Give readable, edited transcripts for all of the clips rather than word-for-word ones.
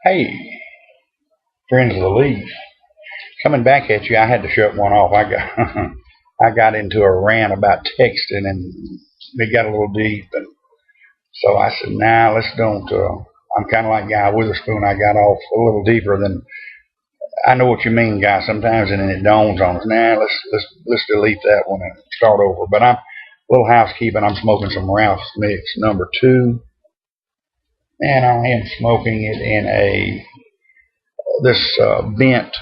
Hey, friends of the leaf. Coming back at you, I had to shut one off. I got I got into a rant about texting, and it got a little deep, and so I said, "Nah, let's don't." I'm kind of like Guy Witherspoon. I got off a little deeper than I know what you mean, Guy. Sometimes, and then it dawns on us. Nah, let's delete that one and start over. But I'm a little housekeeping. I'm smoking some Ralph's Mix number 2, and I am smoking it in a this bent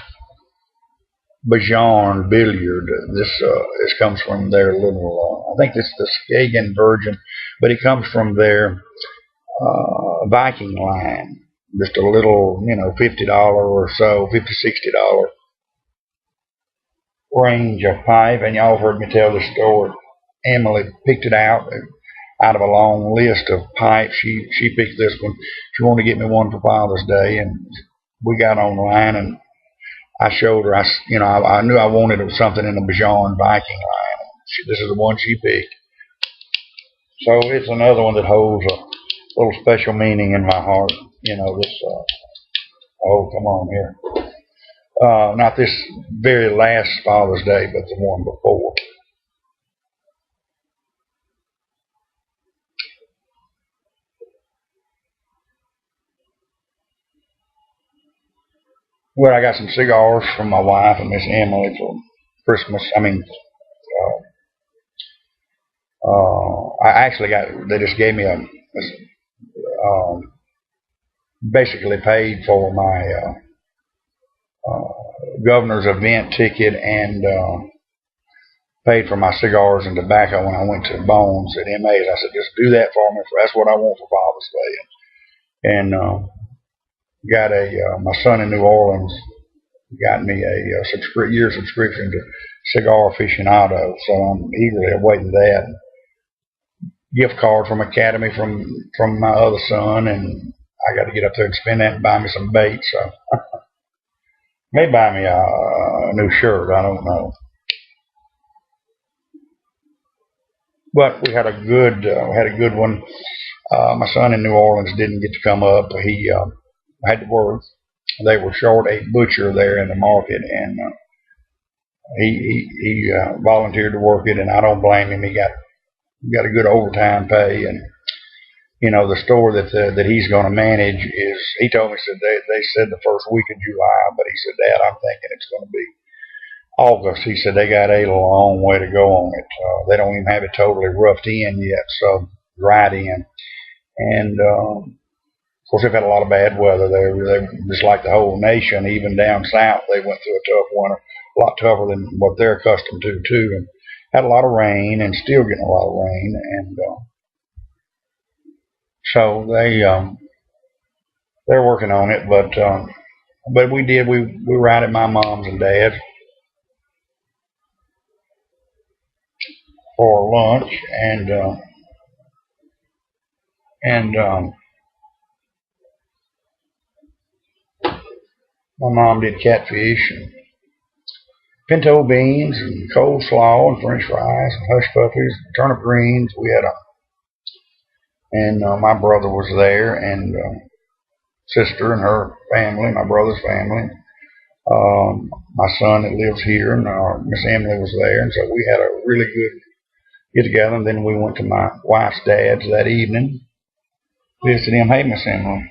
Bajan Billiard. This comes from their little. I think it's the Skagen Virgin, but it comes from their Viking line. Just a little, $50 or so, $50, $60 range of pipe. And y'all heard me tell this story. Emily picked it out of a long list of pipes. She picked this one. She wanted to get me one for Father's Day, and we got online and I showed her. I knew I wanted something in the Bajan Viking line. This is the one she picked. So it's another one that holds a little special meaning in my heart. This. Oh, come on here. Not this very last Father's Day, but the one before. Well, I got some cigars from my wife and Miss Emily for Christmas. I actually they just gave me basically paid for my governor's event ticket and paid for my cigars and tobacco when I went to Bones at MA's. I said, just do that for me. That's what I want for Father's Day. And got my son in New Orleans got me a year subscription to Cigar Aficionado, so I'm eagerly awaiting that. Gift card from Academy from my other son, and I got to get up there and spend that and buy me some bait. So may buy me a new shirt. I don't know, but we had a good one. My son in New Orleans didn't get to come up. He had to work. They were short a butcher there in the market, and he volunteered to work it, and I don't blame him. He got a good overtime pay, and the store that he's going to manage is. He told me, said they said the first week of July, but he said, Dad, I'm thinking it's going to be August. He said they got a long way to go on it. They don't even have it totally roughed in yet, so dried in, and of course they've had a lot of bad weather there. They just like the whole nation, even down south, they went through a tough winter, a lot tougher than what they're accustomed to too, and had a lot of rain and still getting a lot of rain, and so they're working on it, but we were out at my mom's and dad's for lunch, and my mom did catfish and pinto beans and coleslaw and French fries and hush puppies, and turnip greens. We had and my brother was there, and sister and her family, my brother's family. My son that lives here, and Miss Emily was there, and so we had a really good get together. And then we went to my wife's dad's that evening, visited him. Hey, Miss Emily,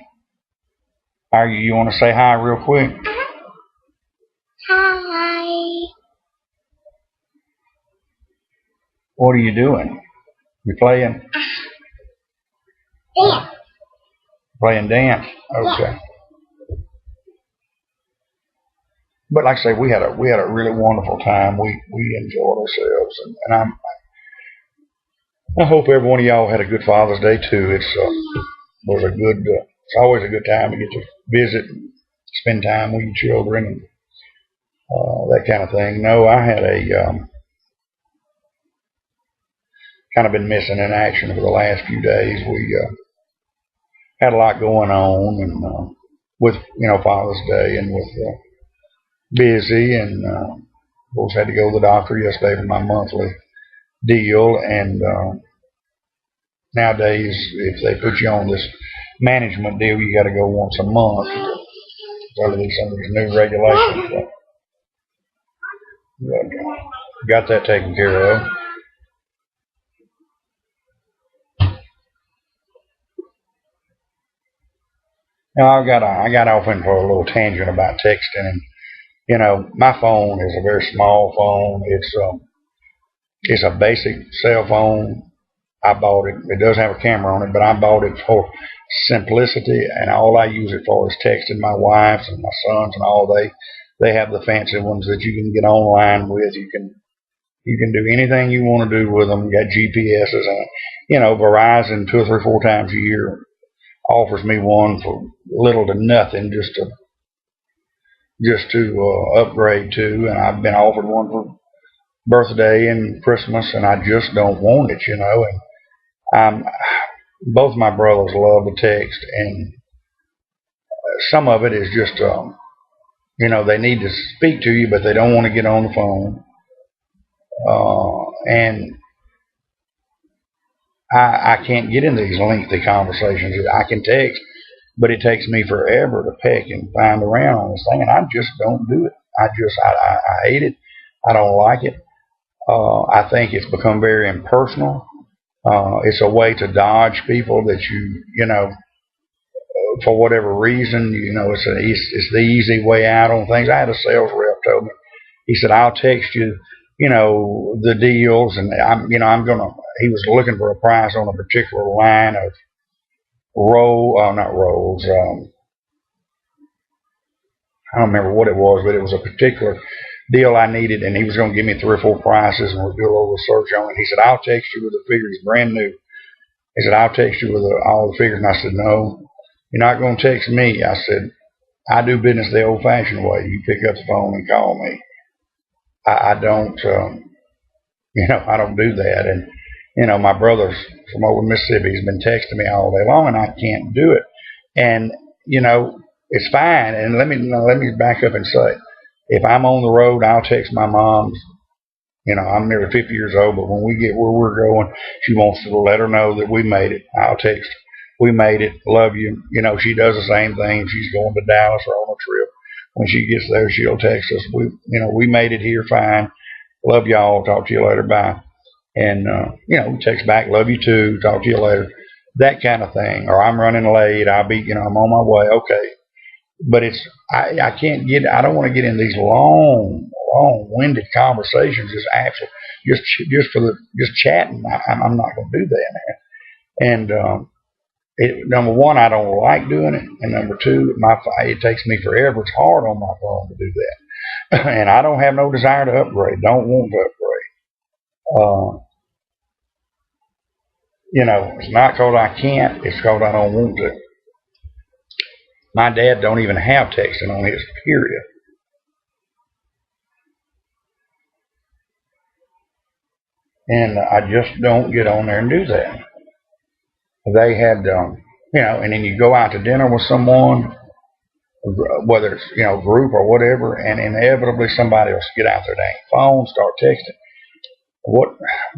how are you? You want to say hi real quick? Hi. What are you doing? You playing? Dance. Playing dance. Okay. But like I say, we had a really wonderful time. We enjoyed ourselves, and I hope every one of y'all had a good Father's Day too. It's always a good time to get to visit and spend time with your children and that kind of thing. No, I had kind of been missing in action for the last few days. We had a lot going on, and with Father's Day, and with busy, and of course had to go to the doctor yesterday for my monthly deal, and nowadays if they put you on this management deal, you got to go once a month under some of these new regulations. But got that taken care of. Now I got off into a little tangent about texting, and my phone is a very small phone. It's a basic cell phone. I bought it. It does have a camera on it, but I bought it for simplicity, and all I use it for is texting my wives and my sons and all. They have the fancy ones that you can get online with. You can do anything you want to do with them. You got GPSs, and Verizon 2 or 3, 4 times a year offers me one for little to nothing just to upgrade to, and I've been offered one for birthday and Christmas, and I just don't want it, And both my brothers love to text, and some of it is just, they need to speak to you, but they don't want to get on the phone. And I can't get in these lengthy conversations. I can text, but it takes me forever to peck and find around on this thing, and I just don't do it. I hate it. I don't like it. I think it's become very impersonal. It's a way to dodge people that for whatever reason, it's the easy way out on things. I had a sales rep told me, he said, "I'll text you, the deals," and he was looking for a price on a particular line of not rolls. I don't remember what it was, but it was a particular deal I needed, and he was going to give me 3 or 4 prices, and we'd do a little research on it. He said, "I'll text you with the figures, brand new." He said, "I'll text you with all the figures." And I said, "No, you're not going to text me." I said, "I do business the old-fashioned way. You pick up the phone and call me. I don't, I don't do that." And my brother's from over Mississippi. He's been texting me all day long, and I can't do it. And it's fine. And let me back up and say, if I'm on the road, I'll text my mom. I'm nearly 50 years old, but when we get where we're going, she wants to let her know that we made it. I'll text, "We made it. Love you." She does the same thing. If she's going to Dallas or on a trip, when she gets there, she'll text us. We made it here fine. Love y'all. Talk to you later. Bye. And, text back, "Love you too. Talk to you later." That kind of thing. Or I'm running late. I'll be, I'm on my way. Okay. But I can't I don't want to get in these long-winded conversations just chatting. I'm not going to do that, man. And number one, I don't like doing it, and number two, it takes me forever. It's hard on my phone to do that, and I don't have no desire to upgrade. Don't want to upgrade. It's not because I can't. It's because I don't want to. My dad don't even have texting on his, period. And I just don't get on there and do that. They had, and then you go out to dinner with someone, whether it's, group or whatever, and inevitably somebody else get out their dang phone, start texting.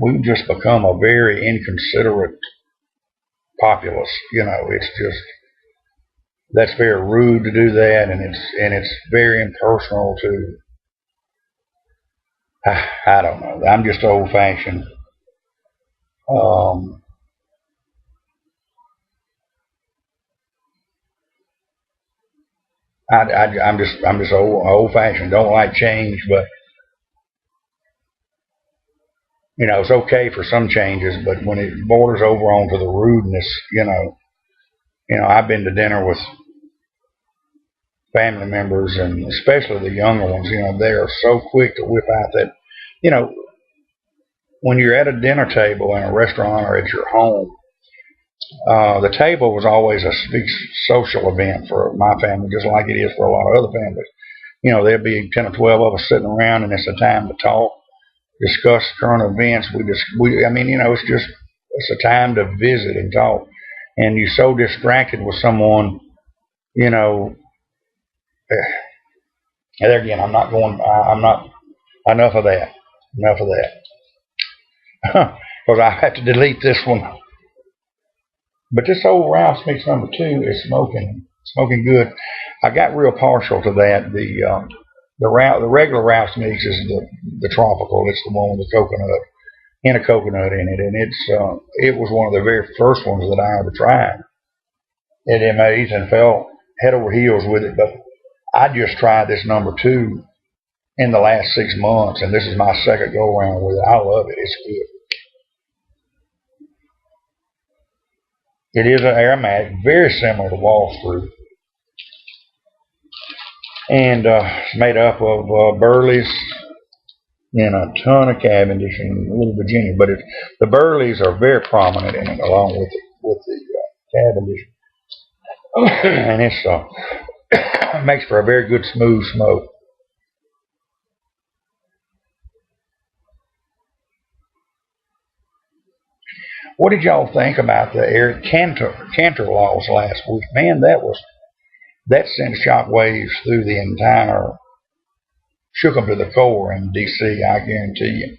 We've just become a very inconsiderate populace. It's just, that's very rude to do that, and it's very impersonal to. I don't know. I'm just old-fashioned. I'm just old-fashioned. Don't like change, but it's okay for some changes. But when it borders over onto the rudeness, I've been to dinner with family members, and especially the younger ones. They are so quick to whip out that, when you're at a dinner table in a restaurant or at your home, the table was always a big social event for my family, just like it is for a lot of other families. There'll be 10 or 12 of us sitting around, and it's a time to talk, discuss current events. It's a time to visit and talk. And you're so distracted with someone, there again, I'm not, enough of that. Enough of that. Because I have to delete this one. But this old Ralph's Mix number 2 is smoking good. I got real partial to that. The regular Ralph's mix is the tropical. It's the one with the coconut and a coconut in it, and it was one of the very first ones that I ever tried at MA's and fell head over heels with it. But I just tried this number 2 in the last 6 months, and this is my second go around with it. I love it. It's good. It is an aromatic, very similar to Wall Street, and it's made up of Burleys and a ton of Cavendish and a little Virginia, but the Burleys are very prominent in it, along with the Cavendish, and it makes for a very good smooth smoke. What did y'all think about the Eric Cantor loss last week? Man, that sent shockwaves through the entire, shook them to the core in D.C. I guarantee you.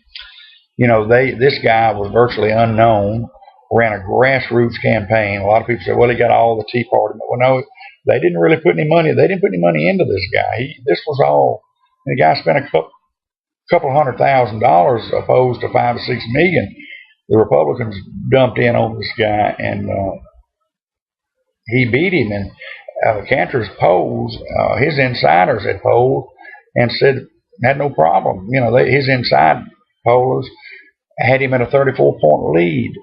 You know, this guy was virtually unknown, ran a grassroots campaign. A lot of people say, well, he got all the Tea Party. Well, no, they didn't really put any money. They didn't put any money into this guy. This was all. The guy spent a couple $100,000 opposed to $5 to $6 million. The Republicans dumped in on this guy, and he beat him. And Cantor's polls, his insiders had polled and said had no problem. You know, his inside pollers had him at a 34-point lead.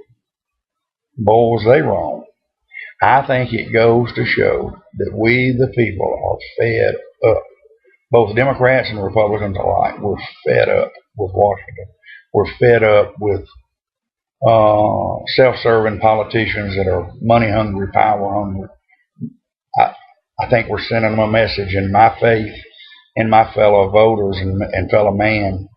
Boy, was they wrong. I think it goes to show that we, the people, are fed up. Both Democrats and Republicans alike. We're fed up with Washington. We're fed up with self-serving politicians that are money-hungry, power-hungry. I think we're sending them a message, and my faith in my fellow voters and fellow men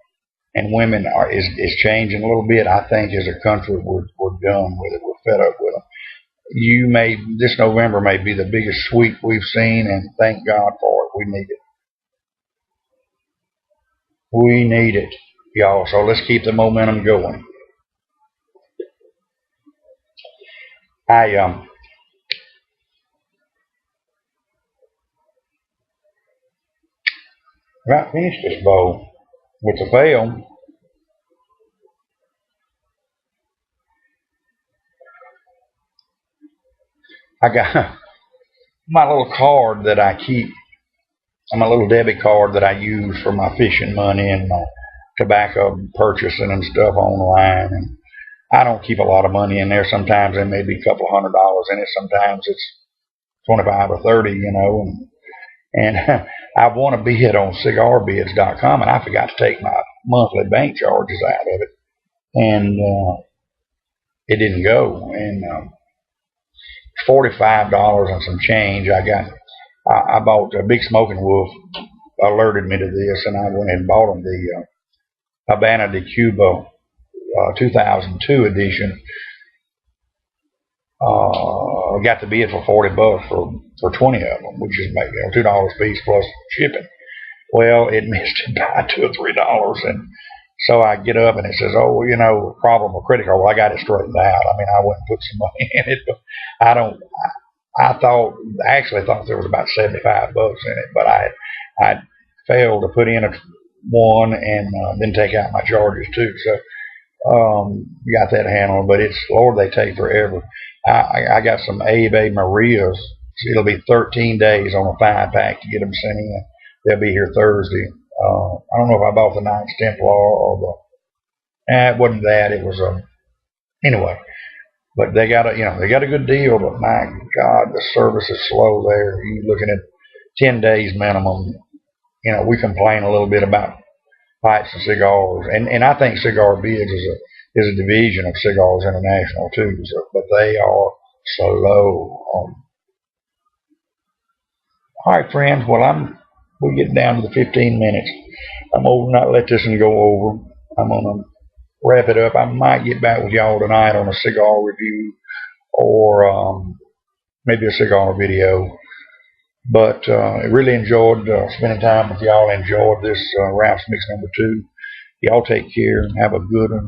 and women is changing a little bit. I think as a country we're done with it. We're fed up with them. This November may be the biggest sweep we've seen, and thank God for it. We need it. We need it, y'all. So let's keep the momentum going. I about finished this bowl with the fail. I got my little card that I keep, my little debit card that I use for my fishing money and my tobacco purchasing and stuff online. And I don't keep a lot of money in there. Sometimes there may be a couple $100 in it. Sometimes it's 25 or 30, you know. And I won a bid on cigarbids.com, and I forgot to take my monthly bank charges out of it, and it didn't go. And $45 and some change. I bought a Big Smoking Wolf. Alerted me to this, and I went and bought them the Habana de Cuba 2002 edition. Got the bid for $40 for 20 of them, which is maybe $2 a piece plus shipping. Well, it missed it by $2 or $3, and so I get up and it says, "Oh, you know, problem with credit card." Well, I got it straightened out. I mean, I went and put some money in it, but I actually thought there was about $75 in it, but I failed to put in one and then take out my charges too. So got that handled, but it's, Lord, they take forever. I got some Ave Marias. It'll be 13 days on a 5-pack to get them sent in. They'll be here Thursday. I don't know if I bought the Knights Templar or it wasn't that. It was anyway. But they got a good deal. But my God, the service is slow there. You're looking at 10 days minimum. You know, we complain a little bit about pipes and cigars, and I think Cigar Bids is a division of Cigars International too. So, but they are slow. All right, friends. Well, we're getting down to the 15 minutes. I'm over not let this one go over. I'm gonna wrap it up. I might get back with y'all tonight on a cigar review or maybe a cigar video. But I really enjoyed spending time with y'all. Enjoyed this Ralph's Mix number 2. Y'all take care and have a good one.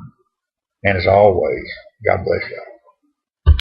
And as always, God bless y'all.